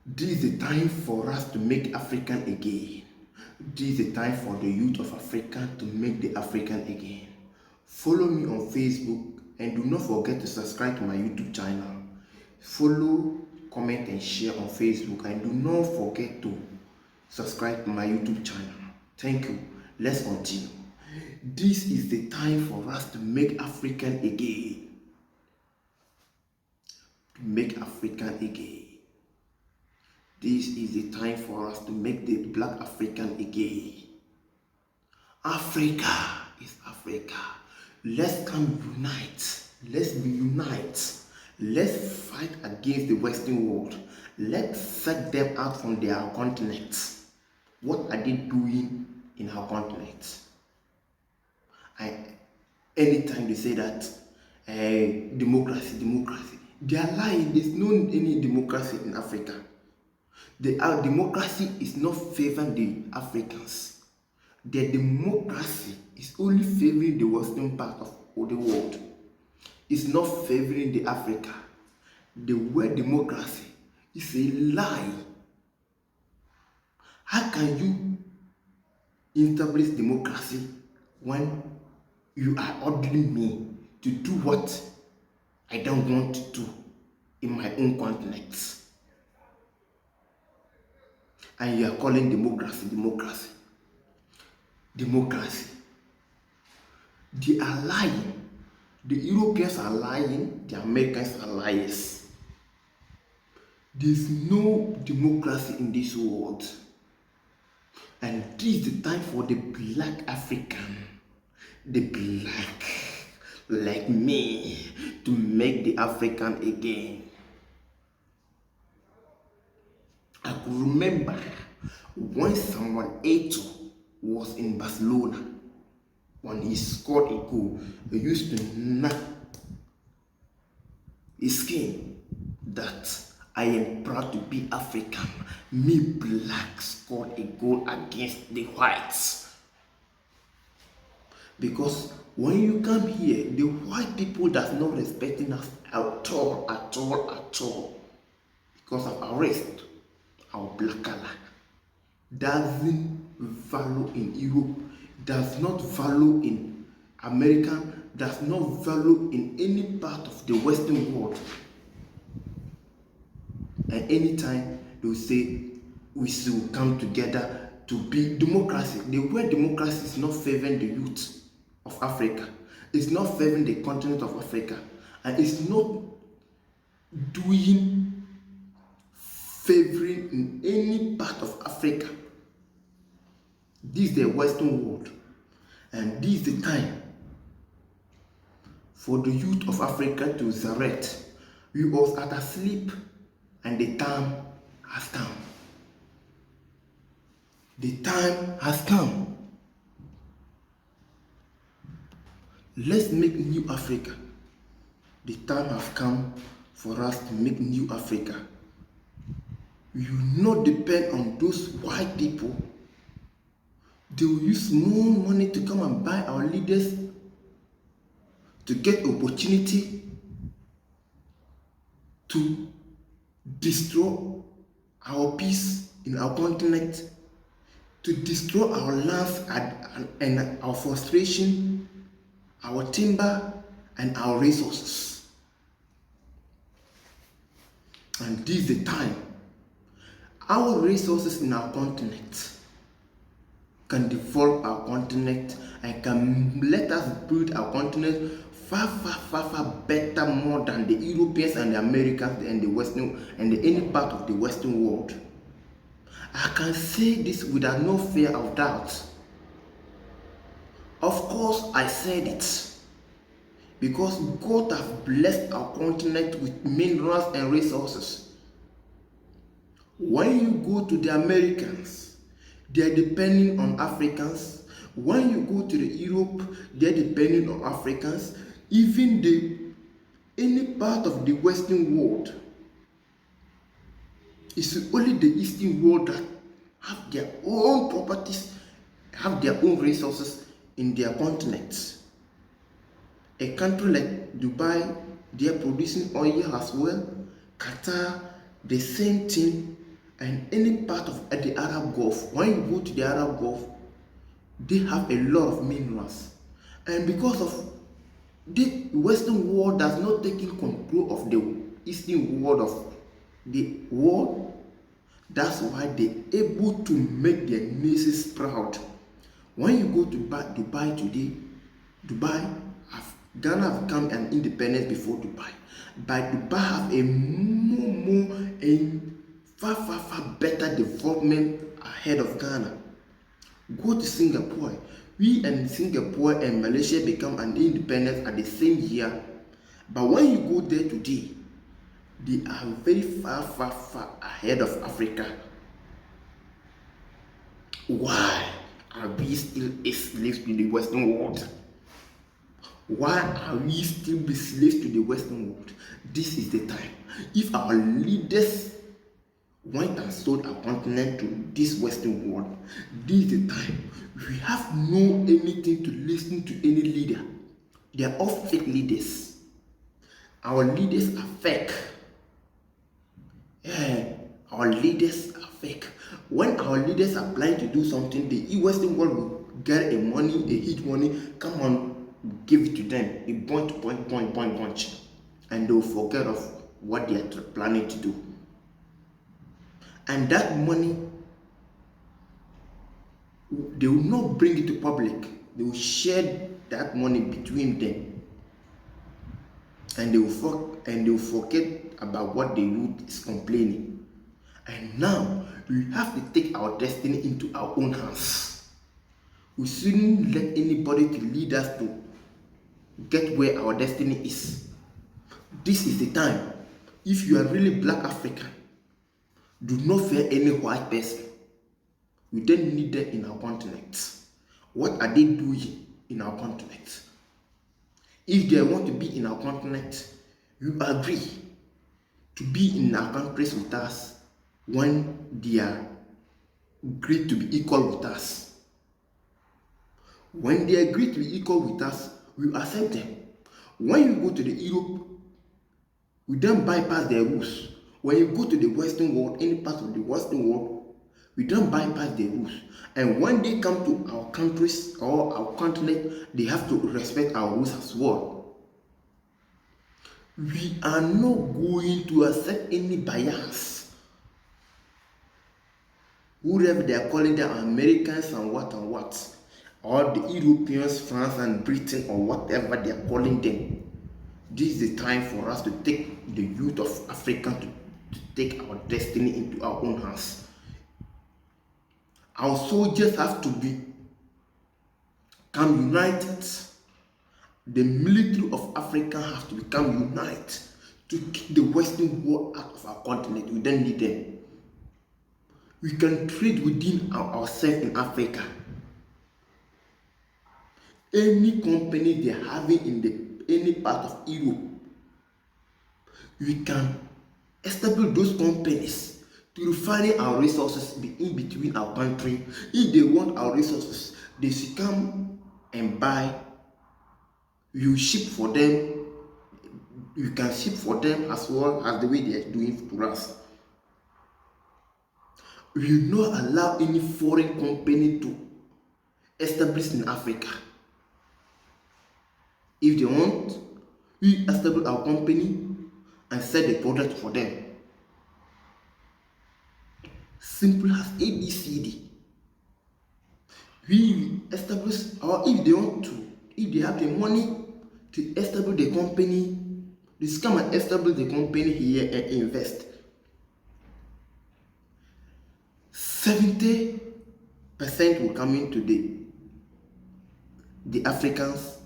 This is the time for us to make African again. This is the time for the youth of Africa to make the African again. Follow me on Facebook and do not forget to subscribe to my YouTube channel. Follow, comment and share on Facebook and do not forget to subscribe to my YouTube channel. Thank you. Let's continue. This is the time for us to make African again. To make African again. This is the time for us to make the Black African again. Africa is Africa. Let's come unite. Let's be unite. Let's fight against the Western world. Let's set them out from their continent. What are they doing in our continent? Anytime they say that democracy, they are lying. There's no any democracy in Africa. Our democracy is not favoring the Africans. The democracy is only favoring the western part of the world. It's not favoring the Africa. The word democracy is a lie. How can you establish democracy when you are ordering me to do what I don't want to do in my own continent? And you are calling democracy. They are lying. The Europeans are lying. The Americans are liars. There's no democracy in this world. And this is the time for the Black African, the black like me, to make the African again. I could remember when Samuel Eto'o was in Barcelona, when he scored a goal, he used to knock his skin that I am proud to be African. Me black scored a goal against the whites. Because when you come here, the white people does not respecting us at all. Because of our race. Our black color doesn't value in Europe, does not value in America, does not value in any part of the Western world. And anytime they will say we should come together to be democracy. The word democracy is not favoring the youth of Africa. It's not favoring the continent of Africa. And it's not doing favoring in any part of Africa. This is the Western world, and this is the time for the youth of Africa to resurrect. We was at asleep, and the time has come. The time has come. Let's make new Africa. The time has come for us to make new Africa. You not depend on those white people. They will use more money to come and buy our leaders to get opportunity to destroy our peace in our continent, to destroy our lands and our frustration, our timber and our resources. And this is the time. Our resources in our continent can develop our continent and can let us build our continent far better, more than the Europeans and the Americans and the Western and any part of the Western world. I can say this without no fear of doubt. Of course, I said it because God has blessed our continent with minerals and resources. When you go to the Americans, they are depending on Africans. When you go to the Europe, they are depending on Africans. Even any part of the Western world, it's only the Eastern world that have their own properties, have their own resources in their continents. A country like Dubai, they are producing oil as well. Qatar, the same thing. and any part of the Arab Gulf. When you go to the Arab Gulf, they have a lot of minerals, and because of the Western world does not taking control of the Eastern world of the world, that's why they able to make their nations proud. When you go to Dubai today, Ghana have become an independence before Dubai, but Dubai have a far better development ahead of Ghana. Go to Singapore. We and Singapore and Malaysia become an independence at the same year, but when you go there today, they are very far ahead of Africa. Why are we still slaves to the Western world? Why are we still be slaves to the Western world? This is the time. If our leaders went and sold our continent to this Western world, this is the time. We have no anything to listen to any leader. They are all fake leaders. Our leaders are fake. Yeah, our leaders are fake. When our leaders are planning to do something, the Western world will get a huge money, come on, give it to them, a bunch, and they'll forget of what they are planning to do. And that money, they will not bring it to public. They will share that money between them, and they will forget about what the youth is complaining. And now we have to take our destiny into our own hands. We shouldn't let anybody to lead us to get where our destiny is. This is the time. If you are really Black African, do not fear any white person. We don't need them in our continent. What are they doing in our continent? If they want to be in our continent, you agree to be in our countries with us when they are agreed to be equal with us. When they agree to be equal with us, we accept them. When you go to the Europe, we don't bypass their rules. When you go to the Western world, any part of the Western world, we don't bypass their rules. And when they come to our countries or our continent, they have to respect our rules as well. We are not going to accept any bias. Whoever they are calling them, Americans and what, or the Europeans, France and Britain, or whatever they are calling them. This is the time for us to take the youth of Africa to take our destiny into our own hands. Our soldiers have to become united. The military of Africa has to become united to keep the Western world out of our continent. We don't need them. We can trade within ourselves in Africa. Any company they are having in any part of Europe, we can establish those companies to refine our resources in between our country. If they want our resources, they should come and buy. You ship for them. You can ship for them as well as the way they are doing for us. We will not allow any foreign company to establish in Africa. If they want, we establish our company and sell the product for them. Simple as ABCD. We establish, or if they want to, if they have the money to establish the company, they come and establish the company here and invest. 70% will come into the Africans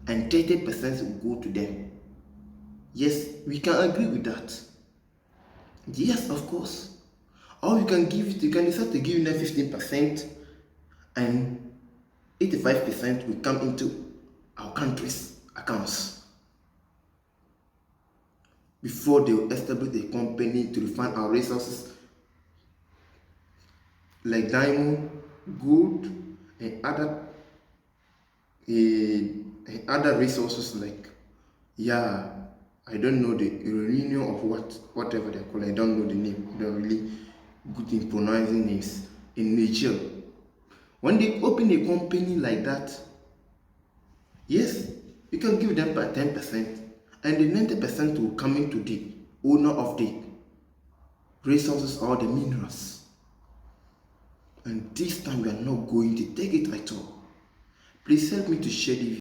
and 30% will go to them. Yes, we can agree with that. Yes, of course. Or you can decide to give them 15% and 85% will come into our country's accounts before they will establish the company to refine our resources like diamond, gold, and other resources like, I don't know the uranium of whatever they call it. I don't know the name. I don't really good in pronouncing names, in Niger. When they open a company like that, yes, you can give them by 10%, and the 90% will come into the owner of the resources or the minerals. And this time we are not going to take it at all. Please help me to share the